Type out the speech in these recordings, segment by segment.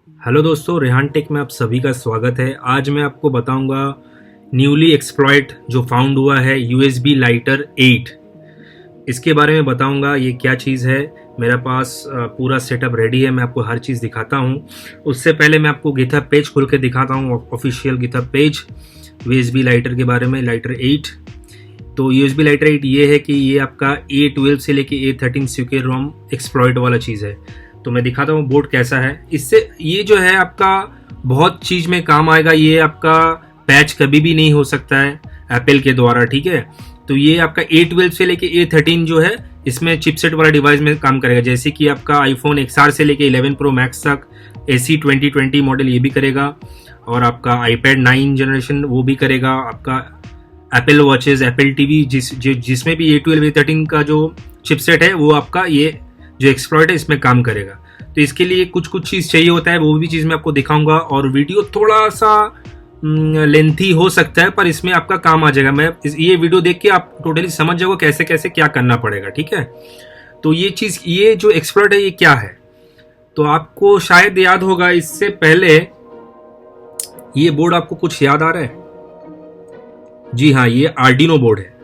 Hello दोस्तों, Rehan take में आप सभी का स्वागत है। आज मैं आपको बताऊंगा न्यूली एक्सप्लॉइट जो फाउंड हुआ है USB लाइटर 8। इसके बारे में बताऊंगा ये क्या चीज़ है। मेरा पास पूरा सेटअप रेडी है, मैं आपको हर चीज़ दिखाता हूँ। उससे पहले मैं आपको गिटहब पेज खोल के दिखाता हूँ, official GitHub page USB lighter के बारे में, लाइटर 8। तो USB लाइटर 8 ये है कि ये आपका A12 से लेके A13 सिक्योर रोम एक्सप्लॉइट वाला चीज़ है। तो मैं दिखाता हूँ बोर्ड कैसा है। इससे ये जो है आपका बहुत चीज़ में काम आएगा। ये आपका पैच कभी भी नहीं हो सकता है एप्पल के द्वारा, ठीक है। तो ये आपका A12 से लेके A13 जो है इसमें चिपसेट वाला डिवाइस में काम करेगा। जैसे कि आपका आईफोन XR से लेके 11 प्रो मैक्स तक AC 2020 मॉडल ये भी करेगा, और आपका iPad 9 जनरेशन वो भी करेगा। आपका एप्पल वॉचेस, एप्पल टीवी जिसमें भी A12 A13 का जो चिपसेट है वो आपका ये जो एक्सप्लॉइट है इसमें काम करेगा। तो इसके लिए कुछ चीज़ चाहिए होता है, वो भी चीज़ मैं आपको दिखाऊंगा। और वीडियो थोड़ा सा लेंथी हो सकता है, पर इसमें आपका काम आ जाएगा। ये वीडियो देख के आप टोटली समझ जाओगे कैसे कैसे क्या करना पड़ेगा, ठीक है। तो ये चीज़, ये जो एक्सप्लॉइट है ये क्या है, तो आपको शायद याद होगा। इससे पहले ये बोर्ड आपको कुछ याद आ रहा है? जी हाँ, ये आर्डिनो बोर्ड है।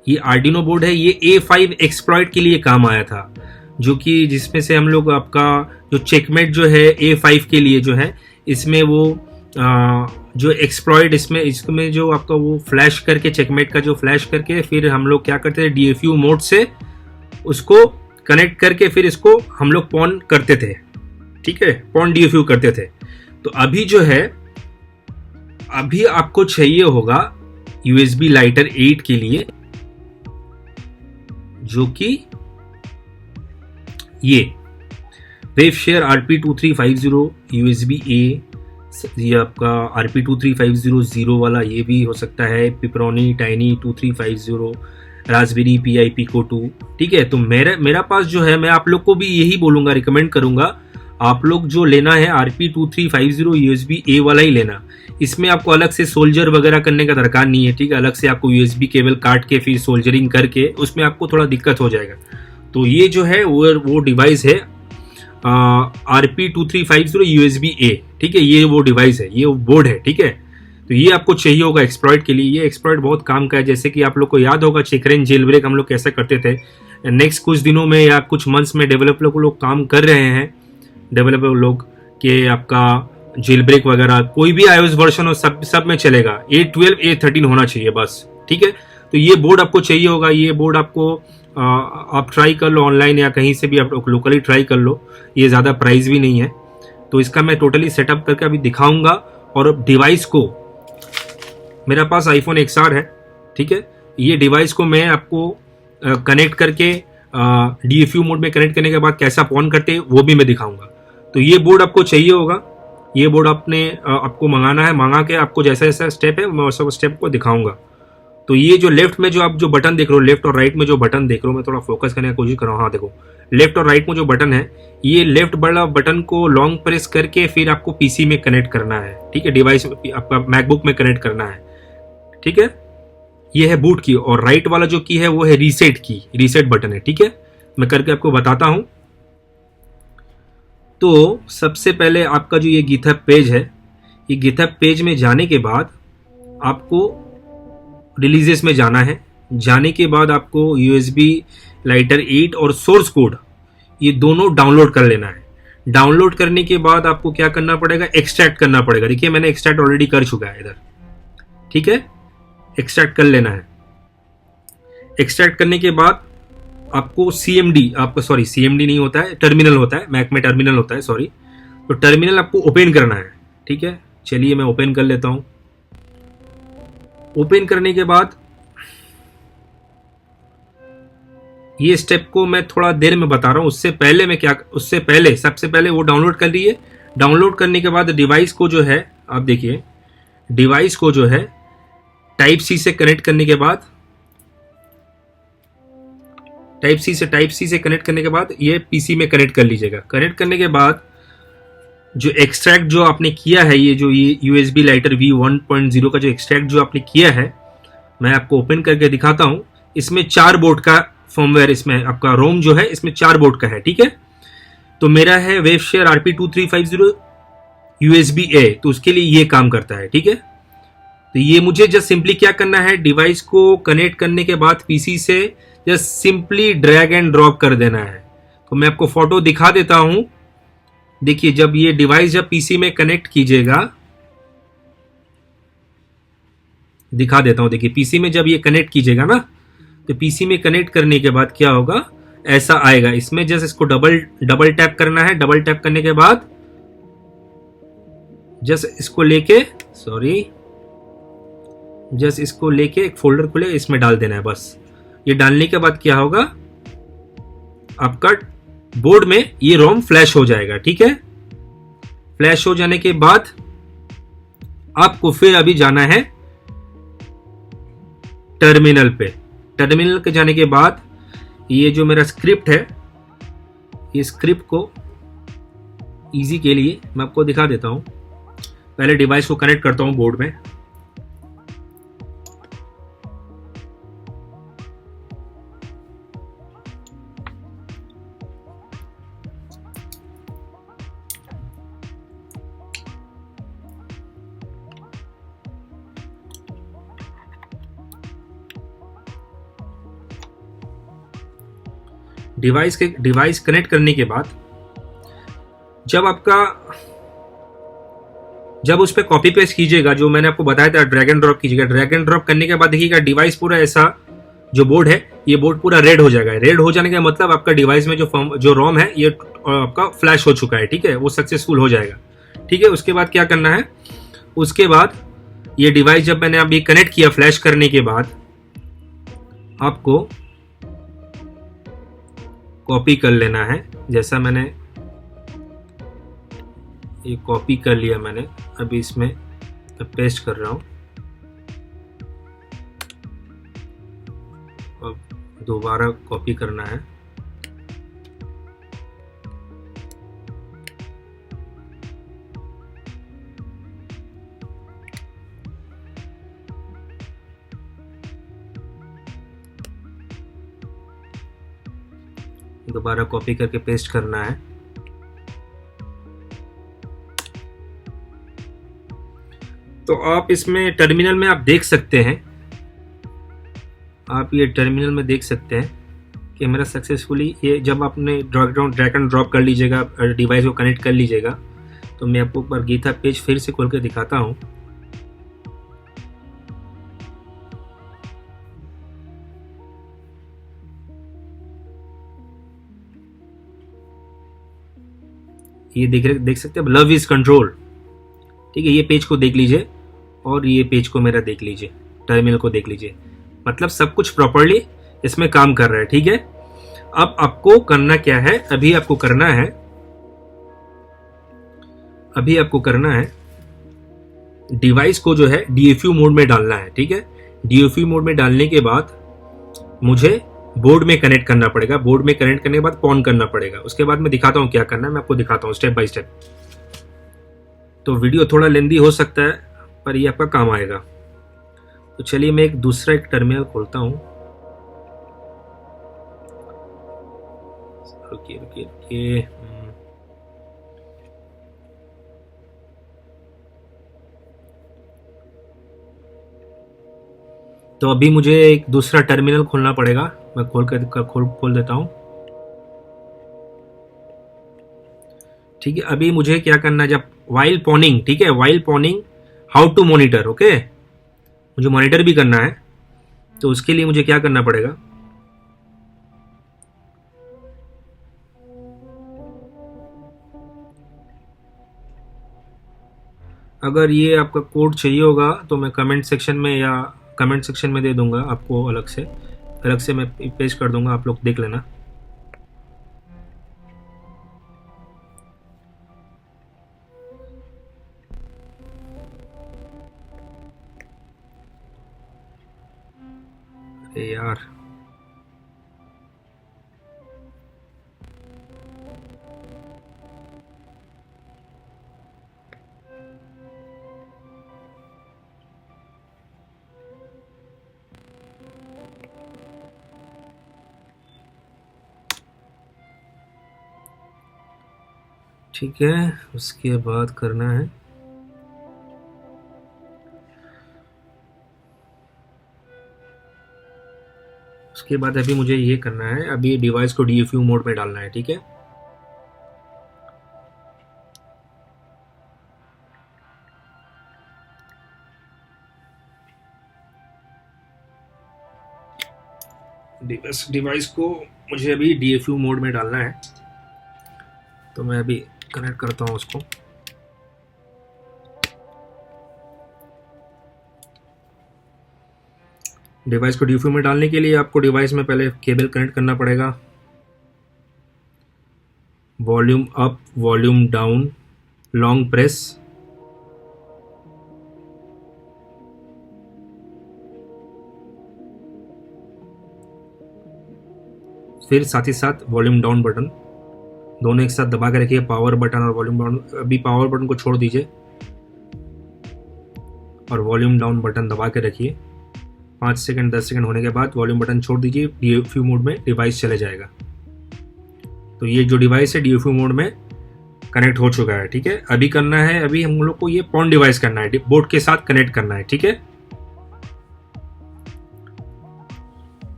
ये आर्डिनो बोर्ड है। ये A5 एक्सप्लॉइट के लिए काम आया था, जो कि जिसमें से हम लोग आपका जो चेकमेट जो है A5 के लिए जो है, इसमें वो जो एक्सप्लॉइट इसमें जो आपका वो फ्लैश करके, चेकमेट का जो फ्लैश करके फिर हम लोग क्या करते थे, DFU मोड से उसको कनेक्ट करके फिर इसको हम लोग पॉन करते थे, ठीक है, पॉन DFU करते थे। तो अभी जो है, अभी आपको चाहिए होगा USB लाइटर 8 के लिए, जो कि ये वेवशेयर RP2350 USB A, ये आपका RP23500 वाला ये भी हो सकता है, पिपरोनी टाइनी 2350, रास्पबेरी PI Pico 2, ठीक है। तो मेरा पास जो है, मैं आप लोग को भी यही बोलूँगा, रिकमेंड करूँगा आप लोग जो लेना है RP2350 USB A वाला ही लेना। इसमें आपको अलग से सोल्जर वगैरह करने का दरकार नहीं है, ठीक है। अलग से आपको USB केबल काट के फिर सोल्जरिंग करके उसमें आपको थोड़ा दिक्कत हो जाएगा। तो ये जो है वो डिवाइस है RP2350 USB A, ठीक है। ये वो डिवाइस है, ये वो बोर्ड है, ठीक है। तो ये आपको चाहिए होगा एक्सप्लॉइट के लिए। ये एक्सप्लॉइट बहुत काम का है। जैसे कि आप लोग को याद होगा चेकरेन जेल ब्रेक हम लोग कैसे करते थे। नेक्स्ट कुछ दिनों में या कुछ मंथ्स में डेवलपर लोग काम कर रहे हैं, डेवलपर लोग के आपका जेल ब्रेक वगैरह कोई भी iOS वर्जन हो, सब में चलेगा। A12 A13 होना चाहिए बस, ठीक है। तो ये बोर्ड आपको चाहिए होगा। ये बोर्ड आपको आप ट्राई कर लो ऑनलाइन या कहीं से भी आप लोकली ट्राई कर लो। ये ज़्यादा प्राइस भी नहीं है। तो इसका मैं टोटली सेटअप करके अभी दिखाऊंगा। और डिवाइस को, मेरा पास आईफोन XR है, ठीक है। ये डिवाइस को मैं आपको कनेक्ट करके DFU मोड में कनेक्ट करने के बाद कैसा ऑन करते हैं वो भी मैं दिखाऊंगा। तो ये बोर्ड आपको चाहिए होगा। ये बोर्ड आपको मंगाना है, मंगा के आपको जैसा जैसा स्टेप है मैं वैसा स्टेप को दिखाऊंगा। तो ये जो लेफ्ट में जो आप जो बटन देख रहे हो, लेफ्ट और राइट में जो बटन देख रहे हो, मैं थोड़ा फोकस करने की कोशिश कर रहा हूँ। हाँ देखो, लेफ्ट और राइट में जो बटन है, ये लेफ्ट वाला बटन को लॉन्ग प्रेस करके फिर आपको PC में कनेक्ट करना है, ठीक है। डिवाइस आपका मैकबुक में कनेक्ट करना है, ठीक है। ये है बूट की। और राइट वाला जो की है वो है रीसेट की, रीसेट बटन है, ठीक है। मैं करके आपको बताता हूँ। तो सबसे पहले आपका जो ये गिटहब पेज है, ये गिटहब पेज में जाने के बाद आपको रिलीजेस में जाना है। जाने के बाद आपको USB लाइटर 8 और सोर्स कोड ये दोनों डाउनलोड कर लेना है। डाउनलोड करने के बाद आपको क्या करना पड़ेगा, एक्सट्रैक्ट करना पड़ेगा। देखिए मैंने एक्सट्रैक्ट ऑलरेडी कर चुका है इधर, ठीक है। एक्सट्रैक्ट कर लेना है। एक्सट्रैक्ट करने के बाद आपको CMD नहीं होता है, टर्मिनल होता है, मैक में टर्मिनल होता है, सॉरी। तो टर्मिनल आपको ओपन करना है, ठीक है। चलिए मैं ओपन कर लेता हूं। ओपन करने के बाद ये स्टेप को मैं थोड़ा देर में बता रहा हूं। उससे पहले सबसे पहले वो डाउनलोड कर लिए। डाउनलोड करने के बाद डिवाइस को जो है, आप देखिए, डिवाइस को जो है टाइप सी से कनेक्ट करने के बाद, टाइप सी से कनेक्ट करने के बाद ये PC में कनेक्ट कर लीजिएगा। कनेक्ट करने के बाद जो एक्सट्रैक्ट जो आपने किया है, ये USB लाइटर V1.0 का जो एक्सट्रैक्ट जो आपने किया है, मैं आपको ओपन करके दिखाता हूं। इसमें 4 बोर्ड का फर्मवेयर, इसमें आपका रोम जो है इसमें 4 बोर्ड का है, ठीक है। तो मेरा है वेवशेयर RP2350 USB A, तो उसके लिए ये काम करता है, ठीक है। तो ये मुझे जस्ट सिंपली क्या करना है, डिवाइस को कनेक्ट करने के बाद पीसी से just simply drag and drop कर देना है। तो मैं आपको फोटो दिखा देता हूं। देखिए, जब ये डिवाइस जब पीसी में कनेक्ट कीजिएगा, दिखा देता हूं। देखिए, पीसी में जब ये कनेक्ट कीजिएगा ना, तो पीसी में कनेक्ट करने के बाद क्या होगा, ऐसा आएगा। इसमें जस्ट इसको डबल डबल टैप करना है। डबल टैप करने के बाद जस्ट इसको लेके, सॉरी, जस्ट इसको लेके एक फोल्डर खुले, इसमें डाल देना है बस। ये डालने के बाद क्या होगा, आपका बोर्ड में ये रोम फ्लैश हो जाएगा, ठीक है। फ्लैश हो जाने के बाद आपको फिर अभी जाना है टर्मिनल पे। टर्मिनल के जाने के बाद ये जो मेरा स्क्रिप्ट है, ये स्क्रिप्ट को इजी के लिए मैं आपको दिखा देता हूं। पहले डिवाइस को कनेक्ट करता हूं बोर्ड में। डिवाइस कनेक्ट करने के बाद जब उस पर कॉपी पेस्ट कीजिएगा, जो मैंने आपको बताया था, ड्रैग एंड ड्रॉप कीजिएगा। ड्रैग एंड ड्रॉप करने के बाद देखिएगा डिवाइस पूरा ऐसा, जो बोर्ड है, ये बोर्ड पूरा रेड हो जाएगा। रेड हो जाने का मतलब आपका डिवाइस में जो रोम है, ये आपका फ्लैश हो चुका है, ठीक है, वो सक्सेसफुल हो जाएगा, ठीक है। उसके बाद क्या करना है, उसके बाद ये डिवाइस जब मैंने अभी कनेक्ट किया फ्लैश करने के बाद, आपको कॉपी कर लेना है। जैसा मैंने ये कॉपी कर लिया मैंने, अभी इसमें पेस्ट कर रहा हूं। अब दोबारा कॉपी करना है। दोबारा कॉपी करके पेस्ट करना है। तो आप इसमें टर्मिनल में आप देख सकते हैं, आप ये टर्मिनल में देख सकते हैं कि मेरा सक्सेसफुली ये, जब आपने ड्रैग एंड ड्रॉप कर लीजिएगा, डिवाइस को कनेक्ट कर लीजिएगा, तो मैं आपको एक बार गीता पेज फिर से खोल कर दिखाता हूँ। ये देख सकते हैं, लव इज कंट्रोल, ठीक है। ये पेज को देख लीजिए और ये पेज को मेरा देख लीजिए, टर्मिनल को देख लीजिए, मतलब सब कुछ प्रॉपर्ली इसमें काम कर रहा है, ठीक है। अब आपको करना क्या है, अभी आपको करना है डिवाइस को जो है DFU मोड में डालना है, ठीक है। DFU मोड में डालने के बाद मुझे बोर्ड में कनेक्ट करना पड़ेगा। बोर्ड में कनेक्ट करने के बाद ऑन करना पड़ेगा। उसके बाद मैं दिखाता हूं क्या करना है, मैं आपको दिखाता हूं स्टेप बाय स्टेप। तो वीडियो थोड़ा लेंदी हो सकता है, पर ये आपका काम आएगा। तो चलिए मैं एक टर्मिनल खोलता हूं। रुकिए। तो अभी मुझे एक दूसरा टर्मिनल खोलना पड़ेगा। मैं खोल देता हूं, ठीक है। अभी मुझे क्या करना है, जब वाइल पॉनिंग, ठीक है, while pawning how to monitor, okay, मुझे मॉनिटर भी करना है। तो उसके लिए मुझे क्या करना पड़ेगा, अगर ये आपका कोड चाहिए होगा तो मैं कमेंट सेक्शन में दे दूंगा आपको, अलग से मैं पेस्ट कर दूंगा, आप लोग देख लेना। अरे यार, ठीक है, उसके बाद करना है उसके बाद अभी मुझे ये करना है, अभी डिवाइस को DFU मोड में डालना है। ठीक है, डिवाइस को मुझे अभी DFU मोड में डालना है, तो मैं अभी कनेक्ट करता हूँ उसको। डिवाइस को DFU में डालने के लिए आपको डिवाइस में पहले केबल कनेक्ट करना पड़ेगा। Volume up, volume down, long press, फिर साथ ही साथ वॉल्यूम डाउन बटन, दोनों एक साथ दबा के रखिए, पावर बटन और वॉल्यूम डाउन। अभी पावर बटन को छोड़ दीजिए और वॉल्यूम डाउन बटन दबा के रखिए। 5 सेकंड 10 सेकंड होने के बाद वॉल्यूम बटन छोड़ दीजिए, DFU मोड में डिवाइस चले जाएगा। तो ये जो डिवाइस है DFU मोड में कनेक्ट हो चुका है। ठीक है, अभी करना है, अभी हम लोग को ये पॉन डिवाइस करना है, बोर्ड के साथ कनेक्ट करना है। ठीक है,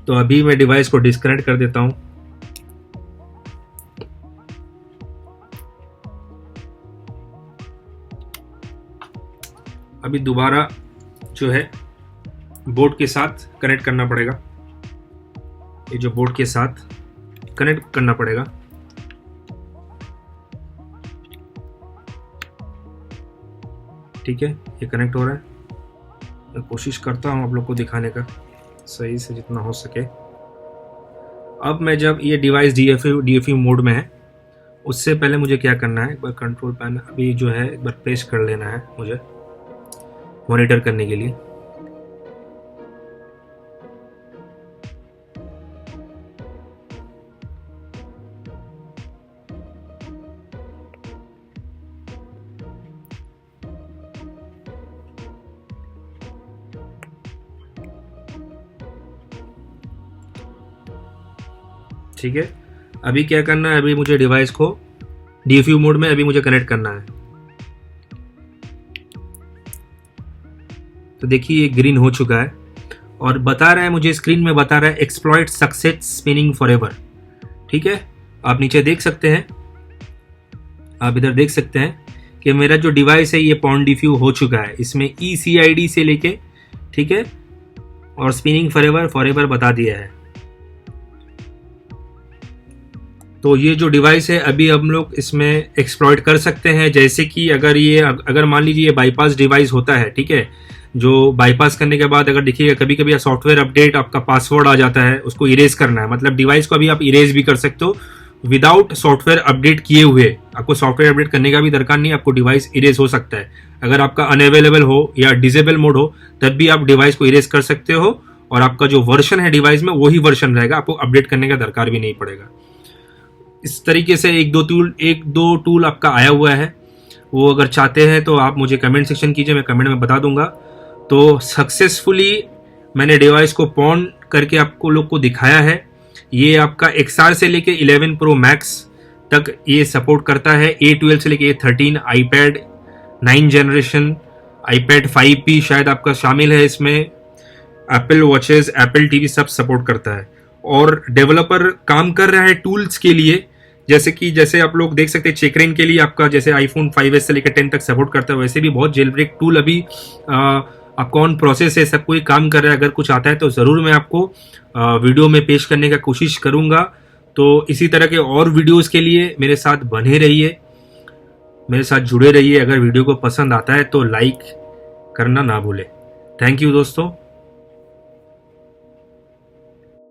तो अभी मैं डिवाइस को डिस्कनेक्ट कर देता हूं। अभी दोबारा जो है बोर्ड के साथ कनेक्ट करना पड़ेगा, ये जो बोर्ड के साथ कनेक्ट करना पड़ेगा। ठीक है, ये कनेक्ट हो रहा है। मैं कोशिश करता हूँ आप लोग को दिखाने का सही से जितना हो सके। अब मैं जब ये डिवाइस DFU मोड में है, उससे पहले मुझे क्या करना है, एक बार कंट्रोल पैनल अभी जो है एक बार प्रेस कर लेना है मुझे मॉनिटर करने के लिए। ठीक है, अभी क्या करना है, अभी मुझे डिवाइस को DFU मोड में अभी मुझे कनेक्ट करना है। तो देखिए ये ग्रीन हो चुका है और बता रहा है, मुझे स्क्रीन में बता रहा है एक्सप्लॉइट सक्सेस स्पिनिंग फॉरएवर। ठीक है, आप नीचे देख सकते हैं, आप इधर देख सकते हैं कि मेरा जो डिवाइस है ये पॉन DFU हो चुका है। इसमें ECID से लेके, ठीक है, और स्पिनिंग फॉरएवर बता दिया है। तो ये जो डिवाइस है अभी हम लोग इसमें एक्सप्लॉइट कर सकते हैं। जैसे कि अगर मान लीजिए ये बाईपास डिवाइस होता है, ठीक है, जो बाईपास करने के बाद अगर देखिएगा कभी कभी सॉफ्टवेयर अपडेट आपका पासवर्ड आ जाता है, उसको इरेज करना है, मतलब डिवाइस को अभी आप इरेज भी कर सकते हो विदाउट सॉफ्टवेयर अपडेट किए हुए। आपको सॉफ्टवेयर अपडेट करने का भी दरकार नहीं, आपको डिवाइस इरेज हो सकता है। अगर आपका अनअवेलेबल हो या डिसेबल मोड हो तब भी आप डिवाइस को इरेज कर सकते हो और आपका जो वर्जन है डिवाइस में वही वर्जन रहेगा, आपको अपडेट करने का दरकार भी नहीं पड़ेगा। इस तरीके से एक दो टूल आपका आया हुआ है, वो अगर चाहते हैं तो आप मुझे कमेंट सेक्शन कीजिए, मैं कमेंट में बता दूंगा। तो सक्सेसफुली मैंने डिवाइस को पॉन करके आपको लोग को दिखाया है। ये आपका XR से लेके 11 Pro Max तक ये सपोर्ट करता है, A12 से लेके A13, iPad 9 generation, iPad 5P शायद आपका शामिल है इसमें, एप्पल वॉचेस, एप्पल TV सब सपोर्ट करता है। और डेवलपर काम कर रहा है टूल्स के लिए, जैसे आप लोग देख सकते हैं चेकरेन के लिए आपका जैसे iPhone 5S से लेकर 10 तक सपोर्ट करता है, वैसे भी बहुत जेल ब्रेक टूल अभी आपका ऑन प्रोसेस है, सब कोई काम कर रहा है। अगर कुछ आता है तो ज़रूर मैं आपको वीडियो में पेश करने का कोशिश करूँगा। तो इसी तरह के और वीडियोस के लिए मेरे साथ बने रहिए, मेरे साथ जुड़े रहिए। अगर वीडियो को पसंद आता है तो लाइक करना ना भूलें। थैंक यू दोस्तों।